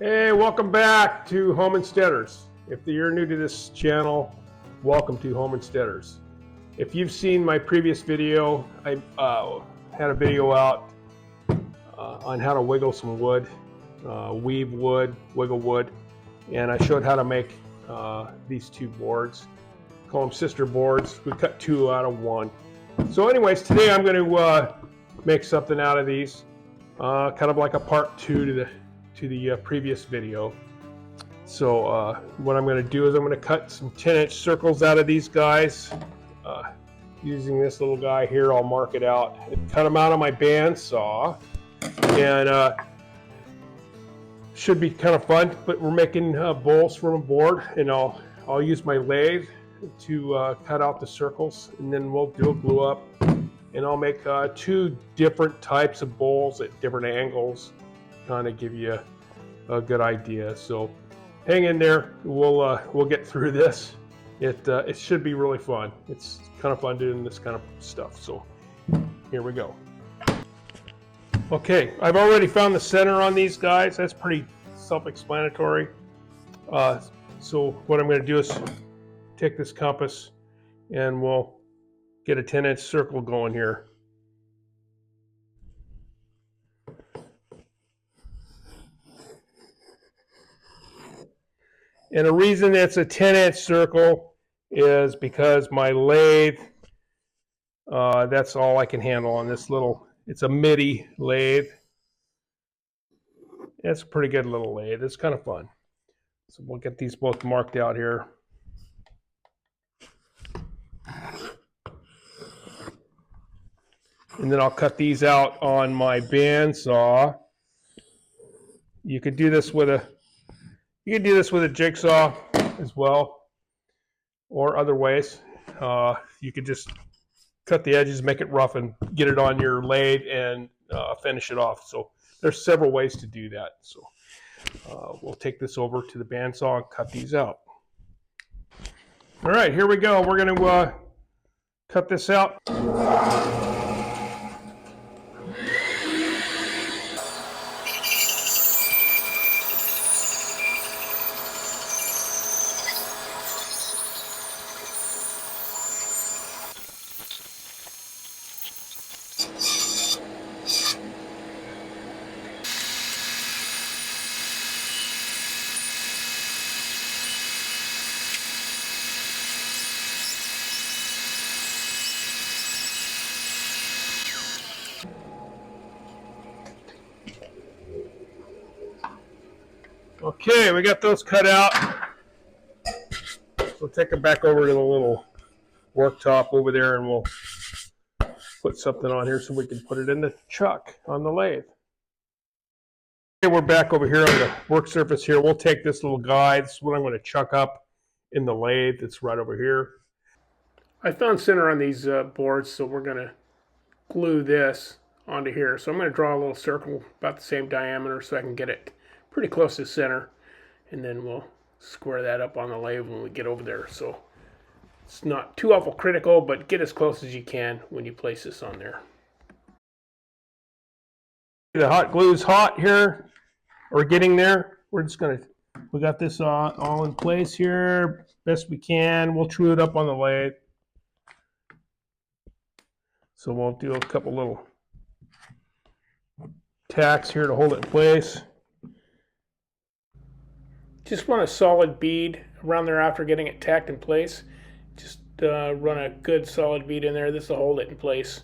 Hey, welcome back to Homesteaders. If you're new to this channel, welcome to Homesteaders. If you've seen my previous video, I had a video out on how to wiggle some wood, weave wood, wiggle wood, and I showed how to make these two boards. Call them sister boards. We cut two out of one. So anyways, today I'm going to make something out of these, kind of like a part two to the previous video. So what I'm going to do is I'm going to cut some 10-inch circles out of these guys. Using this little guy here, I'll mark it out and cut them out on my bandsaw. And should be kind of fun, but we're making bowls from a board, and I'll use my lathe to cut out the circles, and then we'll do a glue up, and I'll make two different types of bowls at different angles, kind of give you a good idea. So hang in there, we'll get through this. It should be really fun. It's kind of fun doing this kind of stuff. So here we go. Okay, I've already found the center on these guys. That's pretty self-explanatory. So what I'm going to do is take this compass and we'll get a 10-inch circle going here. And the reason it's a 10-inch circle is because my lathe, that's all I can handle on this little, it's a MIDI lathe. It's a pretty good little lathe. It's kind of fun. So we'll get these both marked out here. And then I'll cut these out on my bandsaw. You could do this with a jigsaw as well, or other ways. You could just cut the edges, make it rough, and get it on your lathe and finish it off. So there's several ways to do that. So we'll take this over to the bandsaw and cut these out. All right, here we go. We're going to cut this out. Okay, we got those cut out. We'll take them back over to the little worktop over there, and we'll put something on here so we can put it in the chuck on the lathe. Okay, we're back over here on the work surface here. We'll take this little guide. This is what I'm going to chuck up in the lathe. It's right over here. I found center on these boards, so we're going to glue this onto here. So I'm going to draw a little circle about the same diameter so I can get it pretty close to center, and then we'll square that up on the lathe when we get over there. So it's not too awful critical, but get as close as you can when you place this on there. The hot glue's hot here. We're getting there. We got this all in place here best we can. We'll true it up on the lathe. So we'll do a couple little tacks here to hold it in place. Just run a solid bead around there after getting it tacked in place. Just run a good solid bead in there. This will hold it in place,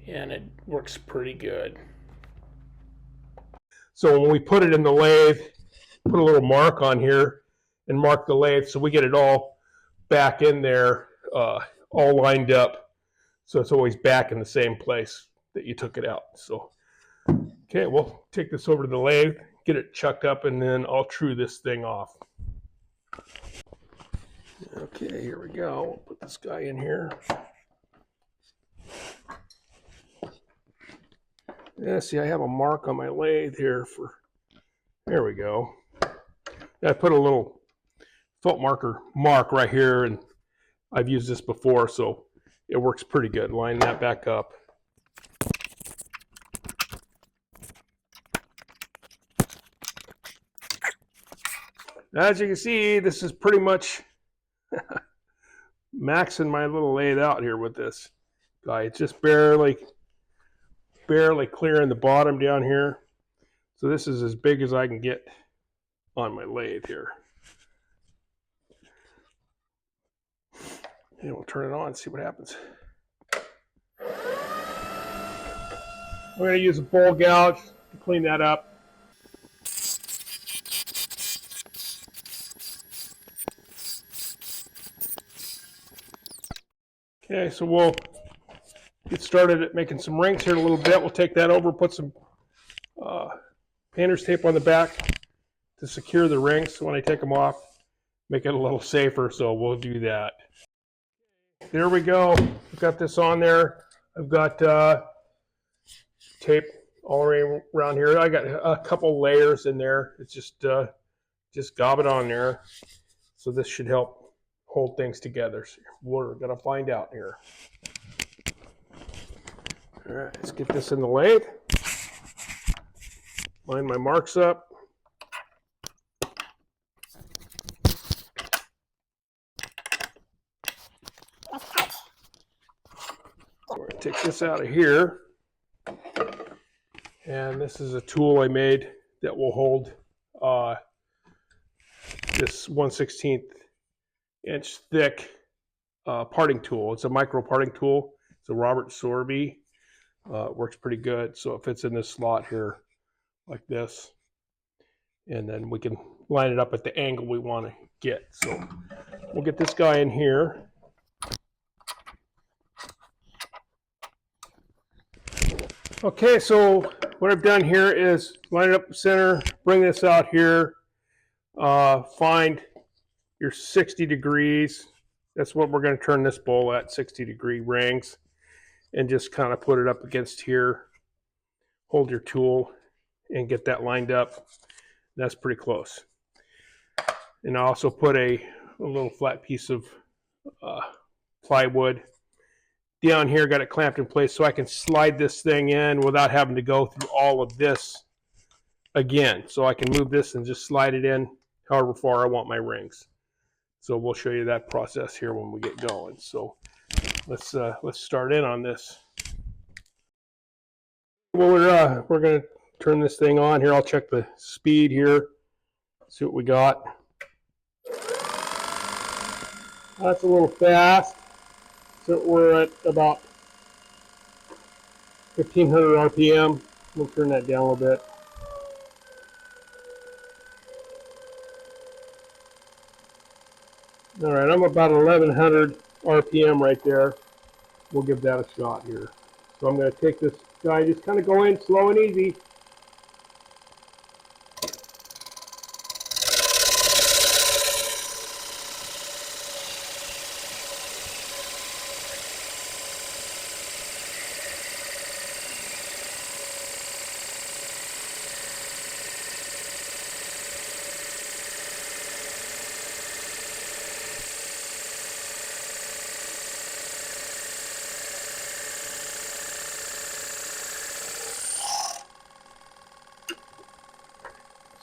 and it works pretty good. So when we put it in the lathe, put a little mark on here and mark the lathe so we get it all back in there, all lined up. So it's always back in the same place that you took it out. So, okay, we'll take this over to the lathe, get it chucked up, and then I'll true this thing off. Okay, here we go. We'll put this guy in here. Yeah, see, I have a mark on my lathe here there we go. I put a little felt mark right here, and I've used this before, so it works pretty good. Line that back up. As you can see, this is pretty much maxing my little lathe out here with this guy. It's just barely clearing the bottom down here. So this is as big as I can get on my lathe here. And we'll turn it on and see what happens. I'm going to use a bowl gouge to clean that up. Okay, so we'll get started at making some rings here in a little bit. We'll take that over, put some painter's tape on the back to secure the rings when I take them off, make it a little safer, so we'll do that. There we go. I've got this on there. I've got tape all around here. I got a couple layers in there. It's just gob it on there. So this should help hold things together. So we're going to find out here. All right, let's get this in the lathe. Line my marks up. We're going to take this out of here. And this is a tool I made that will hold this 1/16 inch thick parting tool. It's a micro parting tool. It's a Robert Sorby. It works pretty good. So it fits in this slot here like this. And then we can line it up at the angle we want to get. So we'll get this guy in here. Okay, so what I've done here is line it up the center, bring this out here, find your 60 degrees. That's what we're going to turn this bowl at, 60-degree rings, and just kind of put it up against here. Hold your tool and get that lined up. That's pretty close. And I also put a little flat piece of plywood down here, got it clamped in place so I can slide this thing in without having to go through all of this again. So I can move this and just slide it in however far I want my rings. So we'll show you that process here when we get going. So let's start in on this. Well, we're going to turn this thing on here. I'll check the speed here, see what we got. That's a little fast. So we're at about 1500 RPM. We'll turn that down a little bit. All right, I'm about 1100 RPM right there. We'll give that a shot here. So I'm going to take this guy, just kind of go in slow and easy.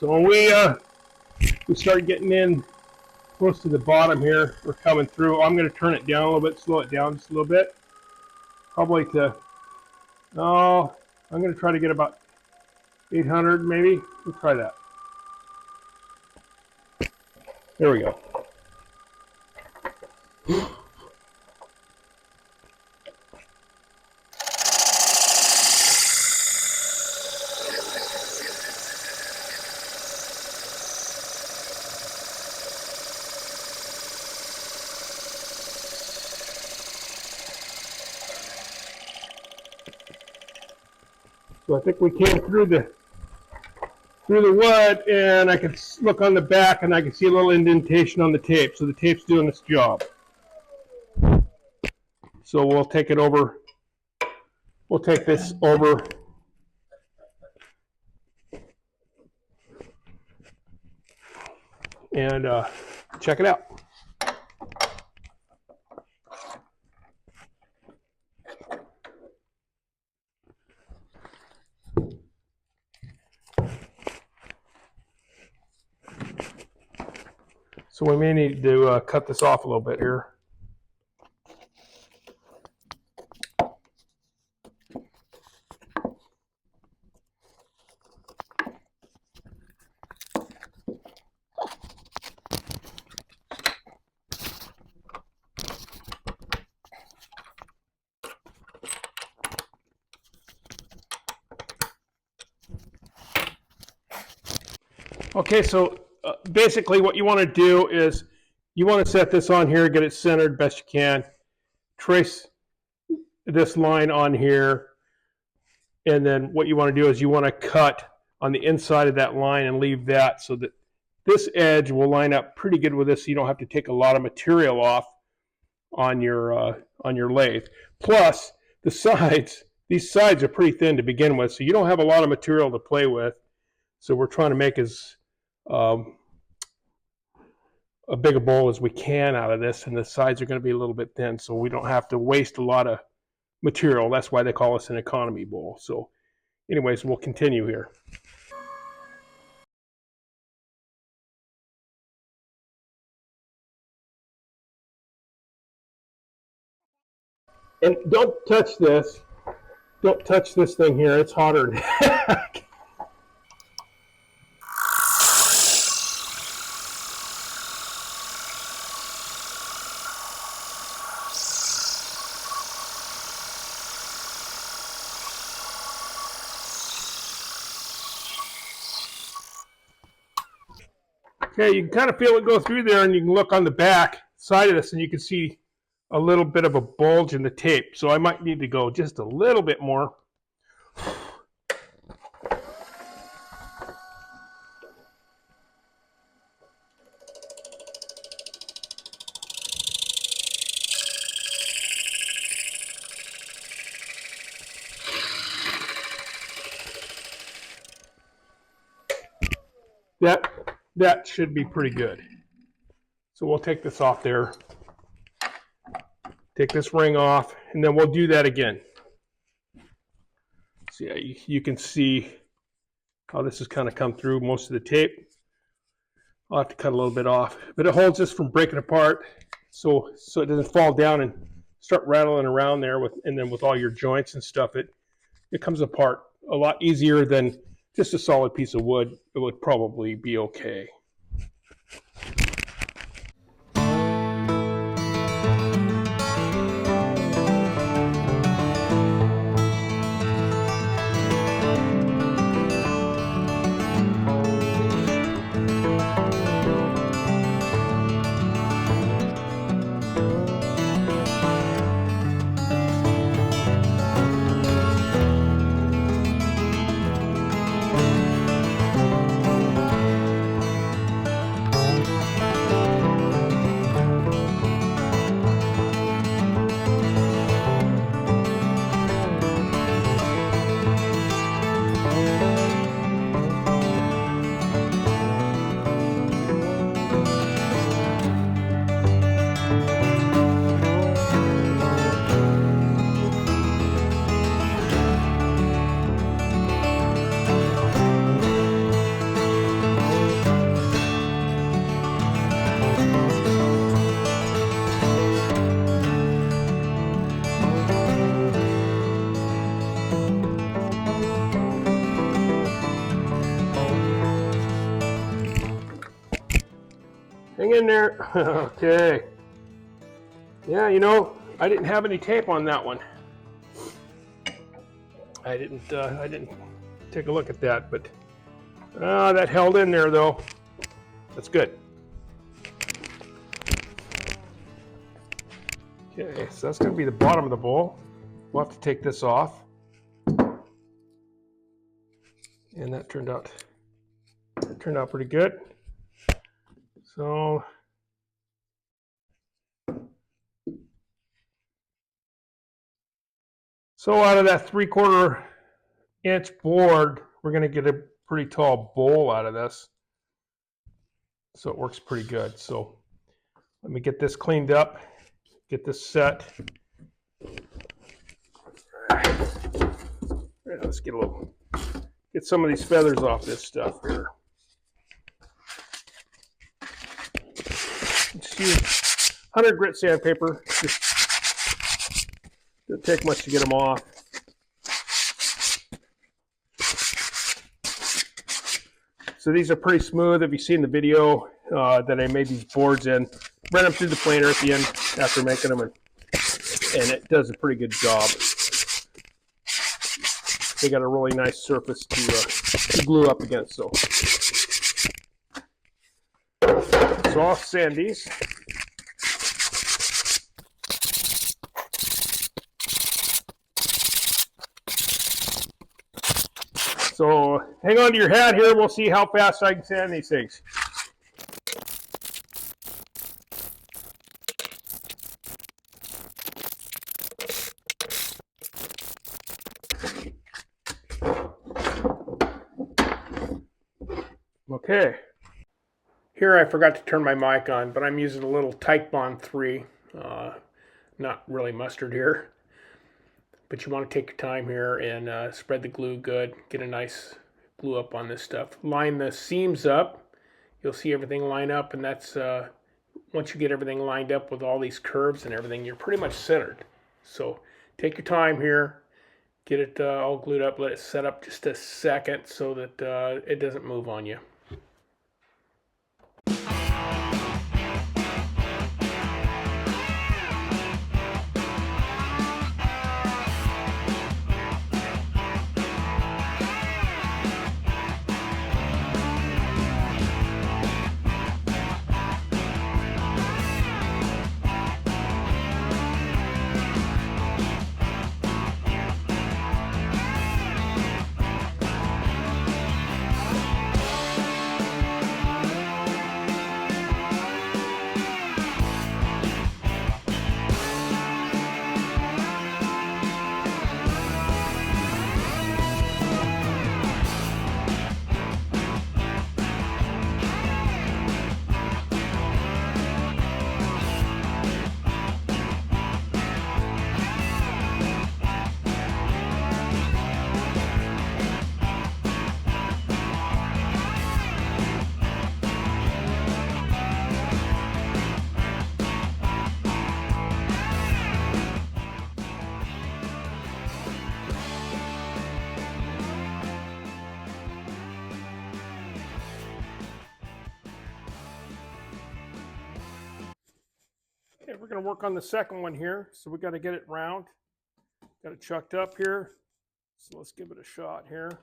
So when we start getting in close to the bottom here, we're coming through. I'm going to turn it down a little bit, slow it down just a little bit. Probably to, I'm going to try to get about 800 maybe. We'll try that. There we go. So I think we came through the wood, and I can look on the back and I can see a little indentation on the tape. So the tape's doing its job. So we'll take it over. We'll take this over and check it out. So we may need to cut this off a little bit here. Okay, so basically what you want to do is you want to set this on here, get it centered best you can, trace this line on here, and then what you want to do is you want to cut on the inside of that line and leave that so that this edge will line up pretty good with this, so you don't have to take a lot of material off on your lathe. Plus, the sides, these sides are pretty thin to begin with, so you don't have a lot of material to play with. So we're trying to make as a big a bowl as we can out of this, and the sides are going to be a little bit thin, so we don't have to waste a lot of material. That's why they call us an economy bowl. So anyways, we'll continue here. And don't touch this. Don't touch this thing here. It's hotter. Okay, you can kind of feel it go through there, and you can look on the back side of this, and you can see a little bit of a bulge in the tape. So I might need to go just a little bit more. That should be pretty good. So we'll take this off there. Take this ring off, and then we'll do that again. So yeah, you can see how this has kind of come through most of the tape. I'll have to cut a little bit off, but it holds this from breaking apart, so it doesn't fall down and start rattling around there and then with all your joints and stuff, it comes apart a lot easier than just a solid piece of wood. It would probably be okay. Hang in there. Okay. Yeah, you know, I didn't have any tape on that one. I didn't take a look at that, but that held in there though. That's good. Okay, so that's going to be the bottom of the bowl. We'll have to take this off. And that turned out pretty good. So out of that 3/4 inch board, we're going to get a pretty tall bowl out of this. So it works pretty good. So let me get this cleaned up, get this set. Right, let's get some of these feathers off this stuff here. Just use 100 grit sandpaper. Just doesn't take much to get them off. So these are pretty smooth. If you've seen the video that I made these boards in, ran them through the planer at the end after making them, and it does a pretty good job. They got a really nice surface to glue up against. So I'll sand these. So hang on to your hat here. We'll see how fast I can sand these things. Okay. Here I forgot to turn my mic on, but I'm using a little Titebond 3. Not really mustard here. But you want to take your time here and spread the glue good. Get a nice glue up on this stuff. Line the seams up. You'll see everything line up, and that's once you get everything lined up with all these curves and everything, you're pretty much centered. So take your time here. Get it all glued up. Let it set up just a second so that it doesn't move on you. Okay, we're going to work on the second one here. So we got to get it round. Got it chucked up here. So let's give it a shot here.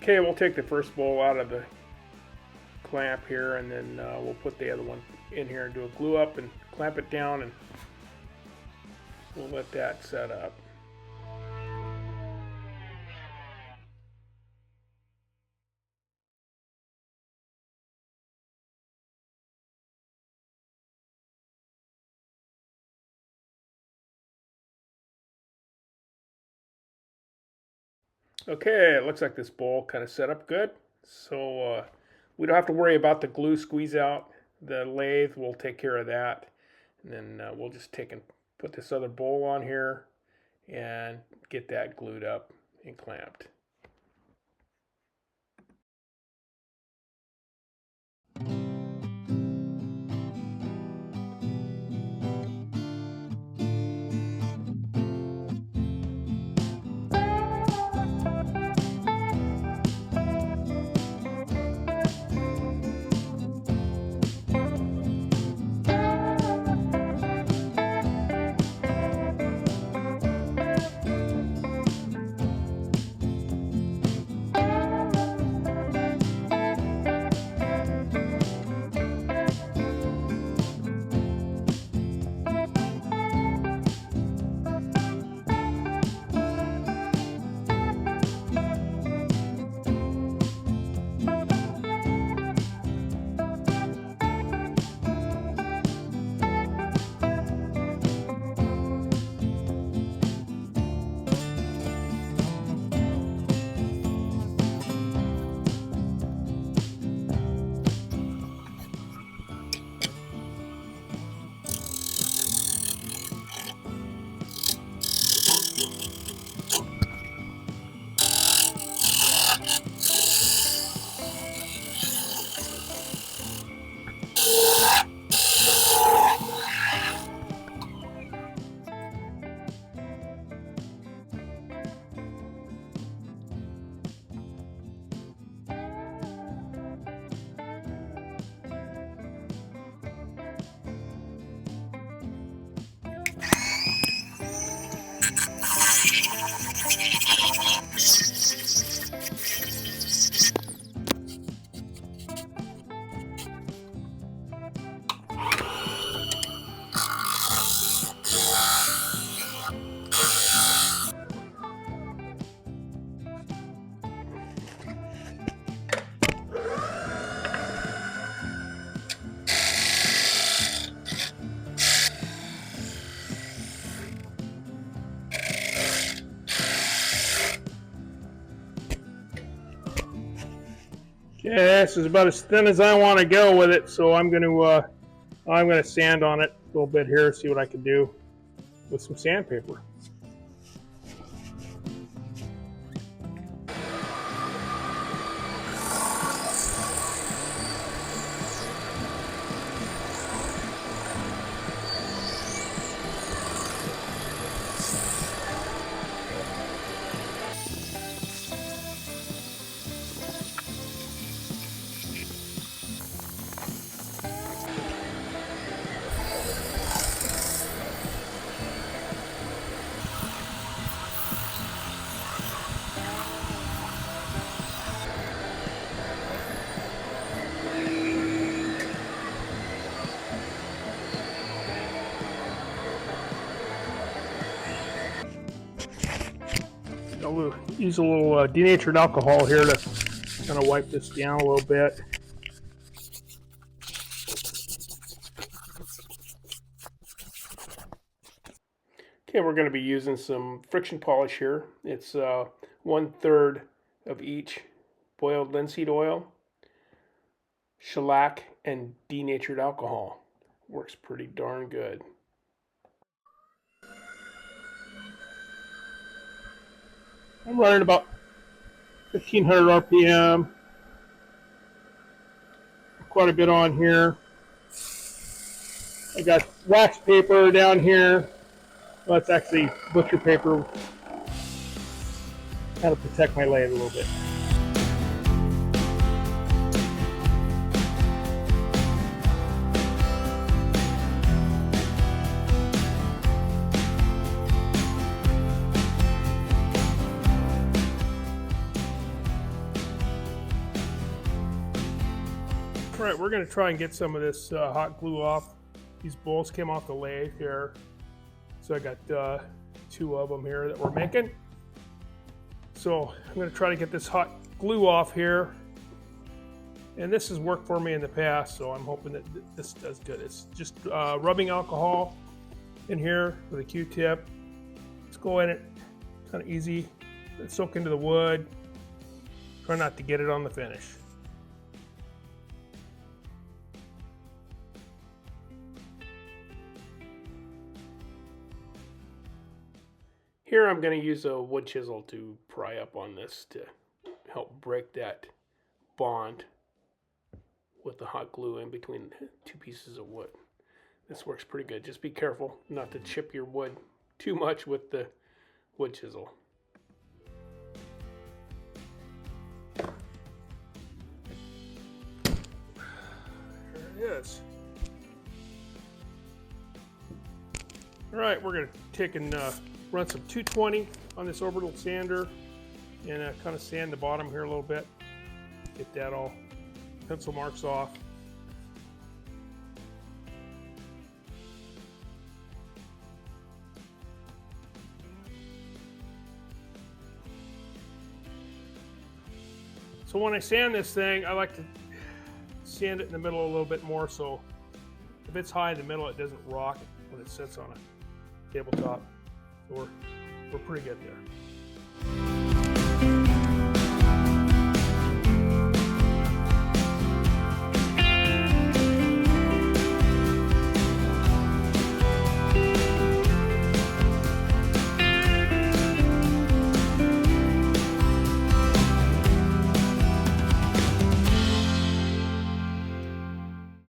Okay, we'll take the first bowl out of the clamp here, and then we'll put the other one in here and do a glue up and clamp it down, and we'll let that set up. Okay, it looks like this bowl kind of set up good. So we don't have to worry about the glue squeeze out. The lathe will take care of that. And then we'll just take and put this other bowl on here and get that glued up and clamped. Yeah, this is about as thin as I want to go with it, so I'm going to sand on it a little bit here, see what I can do with some sandpaper. I'll use a little denatured alcohol here to kind of wipe this down a little bit. Okay, we're going to be using some friction polish here. It's 1/3 of each boiled linseed oil, shellac, and denatured alcohol. Works pretty darn good. I'm running about 1500 RPM. Quite a bit on here. I got wax paper down here. Well, it's actually butcher paper. Kind of protect my lathe a little bit. All right, we're going to try and get some of this hot glue off. These bolts came off the lathe here. So I got 2 of them here that we're making. So I'm going to try to get this hot glue off here. And this has worked for me in the past, so I'm hoping that this does good. It's just rubbing alcohol in here with a Q-tip. Let's go in it kind of easy. Let's soak into the wood. Try not to get it on the finish. Here I'm going to use a wood chisel to pry up on this to help break that bond with the hot glue in between 2 pieces of wood. This works pretty good. Just be careful not to chip your wood too much with the wood chisel. There it is. All right, we're going to take and run some 220 on this orbital sander and kind of sand the bottom here a little bit. Get that all pencil marks off. So when I sand this thing, I like to sand it in the middle a little bit more, so if it's high in the middle, it doesn't rock when it sits on a tabletop. So we're pretty good there.